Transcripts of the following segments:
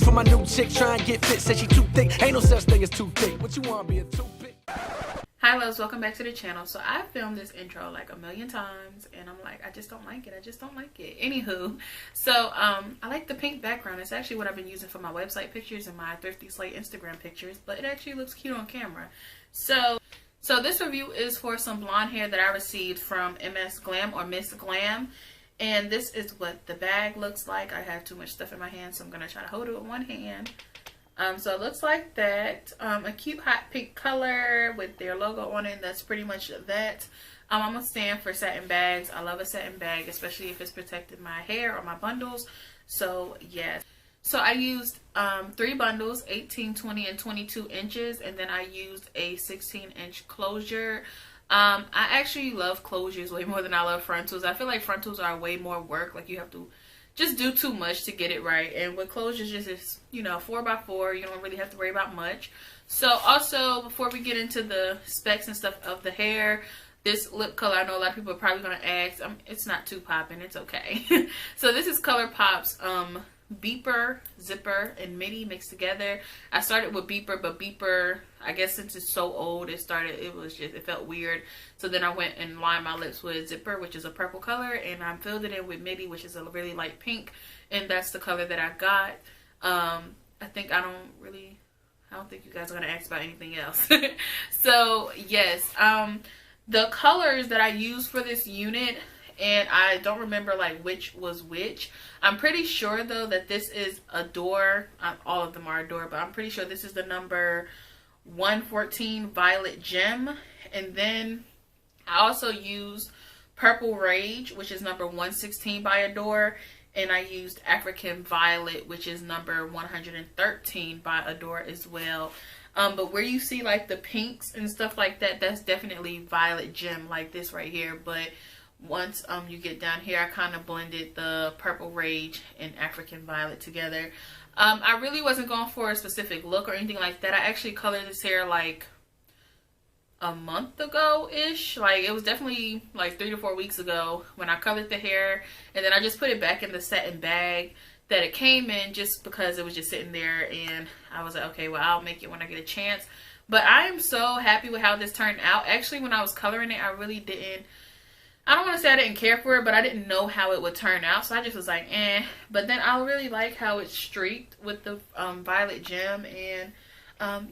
So my new chick try and get fit, said she too thick. Ain't no such thing as too thick. What you want, be a toothpick? Hi loves, welcome back to the channel. So I filmed this intro like a million times and I'm like, I just don't like it. Anywho, so I like the pink background. It's actually what I've been using for my website pictures and my Thrifty Slate Instagram pictures, but it actually looks cute on camera. So this review is for some blonde hair that I received from MS Glam or Miss Glam. And this is what the bag looks like. I have too much stuff in my hand, so I'm going to try to hold it with one hand. So it looks like that. A cute hot pink color with their logo on it. That's pretty much that. I'm a stand for satin bags. I love a satin bag, especially if it's protecting my hair or my bundles. So yes. So I used 3 bundles, 18, 20, and 22 inches. And then I used a 16-inch closure. I actually love closures way more than I love frontals. I feel like frontals are way more work. Like you have to just do too much to get it right. And with closures, just, you know, 4x4, you don't really have to worry about much. So also, before we get into the specs and stuff of the hair, this lip color, I know a lot of people are probably going to ask, it's not too popping, it's okay. So this is ColourPop's Beeper, Zipper, and Midi mixed together. I started with Beeper, but Beeper, I guess since it's so old, it felt weird. So then I went and lined my lips with Zipper, which is a purple color, and I filled it in with Midi, which is a really light pink, and that's the color that I got. I don't think you guys are going to ask about anything else. So yes, the colors that I used for this unit, and I don't remember like which was which. I'm pretty sure though that this is Adore. All of them are Adore, but I'm pretty sure this is the number 114 Violet Gem. And then I also used Purple Rage, which is number 116 by Adore. And I used African Violet, which is number 113 by Adore as well. But where you see like the pinks and stuff like that, that's definitely Violet Gem, like this right here. But once you get down here, I kind of blended the Purple Rage and African Violet together. I really wasn't going for a specific look or anything like that. I actually colored this hair like a month ago-ish. Like it was definitely like 3 to 4 weeks ago when I colored the hair. And then I just put it back in the satin bag that it came in just because it was just sitting there. And I was like, okay, well, I'll make it when I get a chance. But I am so happy with how this turned out. Actually, when I was coloring it, I don't want to say I didn't care for it, but I didn't know how it would turn out. So I just was like, eh. But then I really like how it's streaked with the Violet Gem. And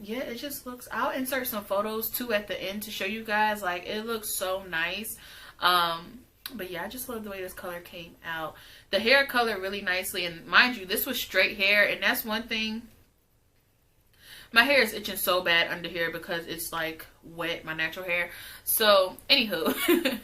yeah, it just looks, I'll insert some photos too at the end to show you guys. Like, it looks so nice. But yeah, I just love the way this color came out. The hair colored really nicely. And mind you, this was straight hair. And that's one thing. My hair is itching so bad under here because it's like wet, my natural hair. So, anywho,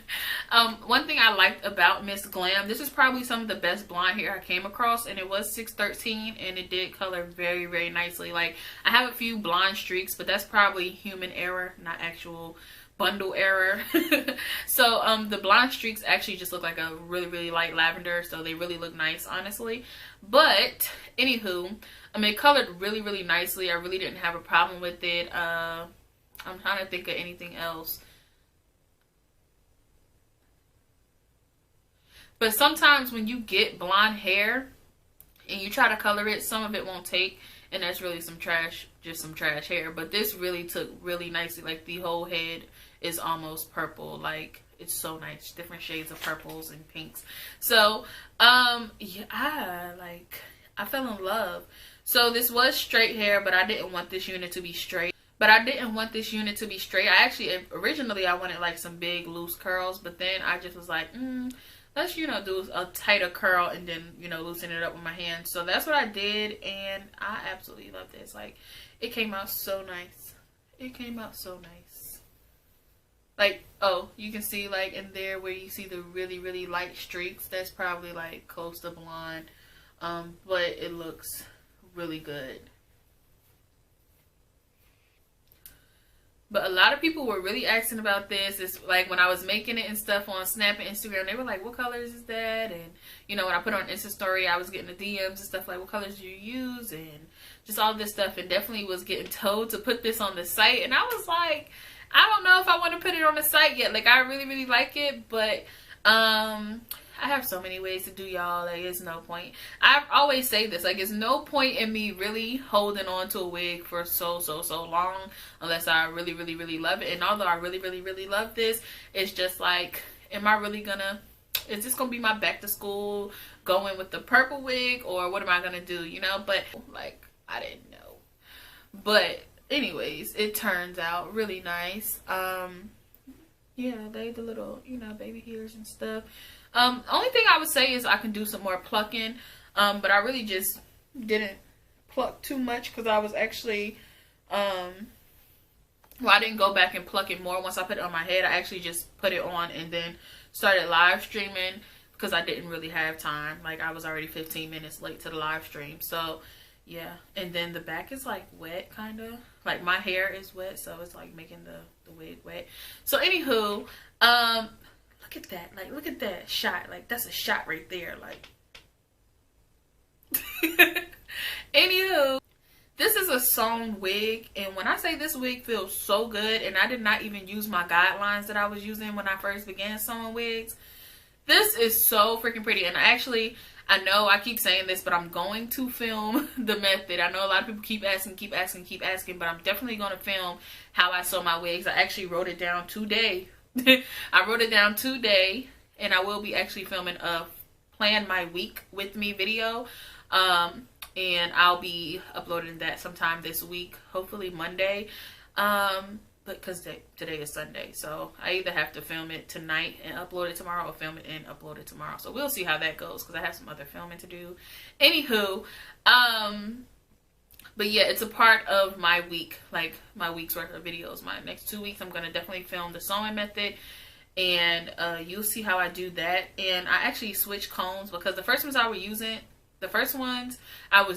one thing I liked about Miss Glam, this is probably some of the best blonde hair I came across, and it was 613, and it did color very, very nicely. Like, I have a few blonde streaks, but that's probably human error, not actual bundle error. So the blonde streaks actually just look like a really, really light lavender, so they really look nice, honestly. But anywho, it colored really, really nicely. I really didn't have a problem with it. I'm trying to think of anything else. But sometimes when you get blonde hair and you try to color it, some of it won't take, and that's really some trash, just some trash hair. But this really took really nicely. Like, the whole head is almost purple. Like, it's so nice, different shades of purples and pinks. So yeah, I fell in love. So this was straight hair, but I didn't want this unit to be straight. I actually, originally I wanted like some big loose curls, but then I just was like, let's, you know, do a tighter curl and then, you know, loosen it up with my hand. So that's what I did, and I absolutely love this. Like, it came out so nice. It came out so nice. Like, oh, you can see like in there where you see the really, really light streaks, that's probably like close to blonde. But it looks really good. But a lot of people were really asking about this. It's like when I was making it and stuff on Snap and Instagram, they were like, what colors is that? And, you know, when I put it on Insta story, I was getting the DMs and stuff like, what colors do you use? And just all this stuff. And definitely was getting told to put this on the site. And I was like, I don't know if I want to put it on the site yet. Like, I really, really like it. But I have so many ways to do, y'all. Like, it's no point. I always say this, like, it's no point in me really holding on to a wig for so long unless I really love it. And although I really love this, it's just like, am I really gonna, is this gonna be my back to school going with the purple wig, or what am I gonna do, you know? But like, I didn't know. But anyways, it turns out really nice. Yeah, they the little, you know, baby hairs and stuff. Only thing I would say is I can do some more plucking, but I really just didn't pluck too much because I was actually, well, I didn't go back and pluck it more once I put it on my head. I actually just put it on and then started live streaming because I didn't really have time. Like, I was already 15 minutes late to the live stream, so yeah. And then the back is like wet, kind of like my hair is wet, so it's like making the wig wet. So anywho, look at that, like, look at that shot, like, that's a shot right there, like. Anywho, this is a sewn wig, and when I say this wig feels so good, and I did not even use my guidelines that I was using when I first began sewing wigs. This is so freaking pretty. And I know I keep saying this, but I'm going to film the method. I know a lot of people keep asking, but I'm definitely going to film how I sew my wigs. I actually wrote it down today. I wrote it down today, and I will be actually filming a plan my week with me video. And I'll be uploading that sometime this week, hopefully Monday. But because today is Sunday, so I either have to film it tonight and upload it tomorrow, or film it and upload it tomorrow. So we'll see how that goes, because I have some other filming to do. Anywho, but yeah, it's a part of my week, like my week's worth of videos. My next 2 weeks, I'm gonna definitely film the sewing method, and you'll see how I do that. And I actually switched combs because the first ones I was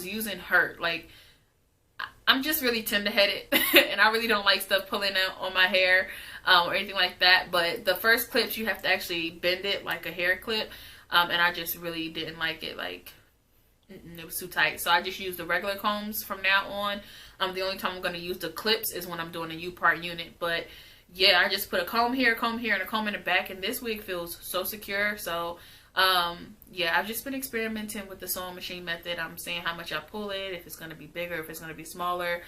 using hurt. Like, I'm just really tender-headed, and I really don't like stuff pulling out on my hair or anything like that. But the first clips, you have to actually bend it like a hair clip, and I just really didn't like it. Like, it was too tight. So I just use the regular combs from now on. The only time I'm going to use the clips is when I'm doing a U-part unit. But yeah, I just put a comb here, and a comb in the back, and this wig feels so secure. So yeah, I've just been experimenting with the sewing machine method. I'm seeing how much I pull it, if it's going to be bigger, if it's going to be smaller.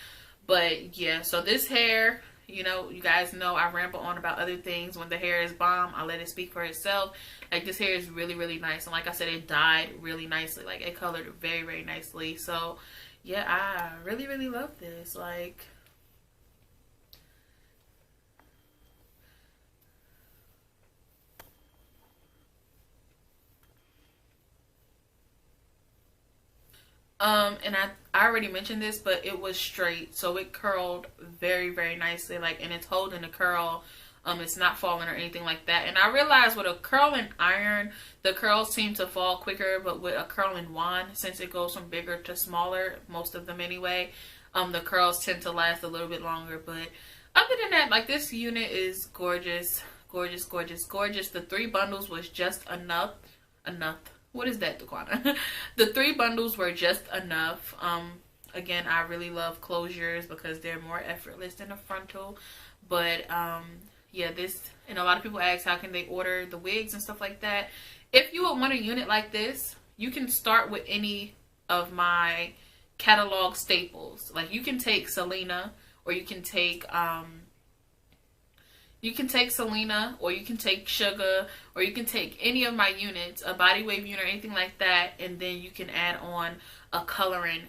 But yeah, so this hair, you know, you guys know I ramble on about other things. When the hair is bomb, I let it speak for itself. Like, this hair is really nice, and like I said, it dyed really nicely. Like, it colored very nicely. So yeah, I really love this. Like, and I already mentioned this, but it was straight, so it curled very nicely. Like, and it's holding the curl. It's not falling or anything like that. And I realized with a curling iron, the curls seem to fall quicker, but with a curling wand, since it goes from bigger to smaller, most of them anyway, the curls tend to last a little bit longer. But other than that, like, this unit is gorgeous. The 3 bundles was just enough. What is that, Daquana? The 3 bundles were just enough. Again, I really love closures because they're more effortless than a frontal. But yeah, this, and a lot of people ask how can they order the wigs and stuff like that. If you would want a unit like this, you can start with any of my catalog staples. Like, you can take Selena, or you can take Selena, or you can take Sugar, or you can take any of my units, a body wave unit or anything like that, and then you can add on a coloring.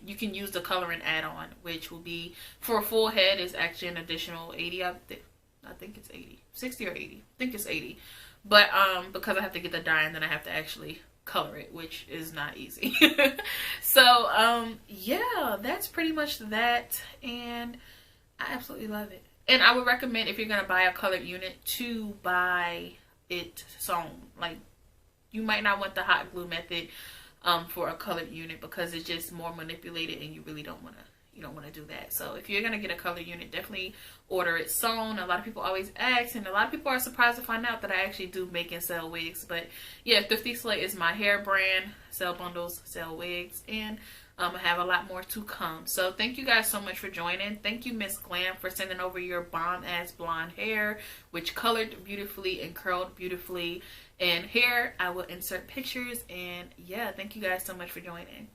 You can use the coloring add-on, which will be, for a full head, is actually an additional 80. I think it's 80, 60 or 80. I think it's 80. But because I have to get the dye and then I have to actually color it, which is not easy. So yeah, that's pretty much that, and I absolutely love it. And I would recommend, if you're going to buy a colored unit, to buy it sewn. Like, you might not want the hot glue method for a colored unit, because it's just more manipulated, and you really don't want to do that. So if you're going to get a colored unit, definitely order it sewn. A lot of people always ask, and a lot of people are surprised to find out that I actually do make and sell wigs. But yeah, Thrifty Slay is my hair brand. Sell bundles, sell wigs, and I have a lot more to come. So thank you guys so much for joining. Thank you, Miss Glam, for sending over your bomb ass blonde hair, which colored beautifully and curled beautifully. And here I will insert pictures. And yeah, thank you guys so much for joining.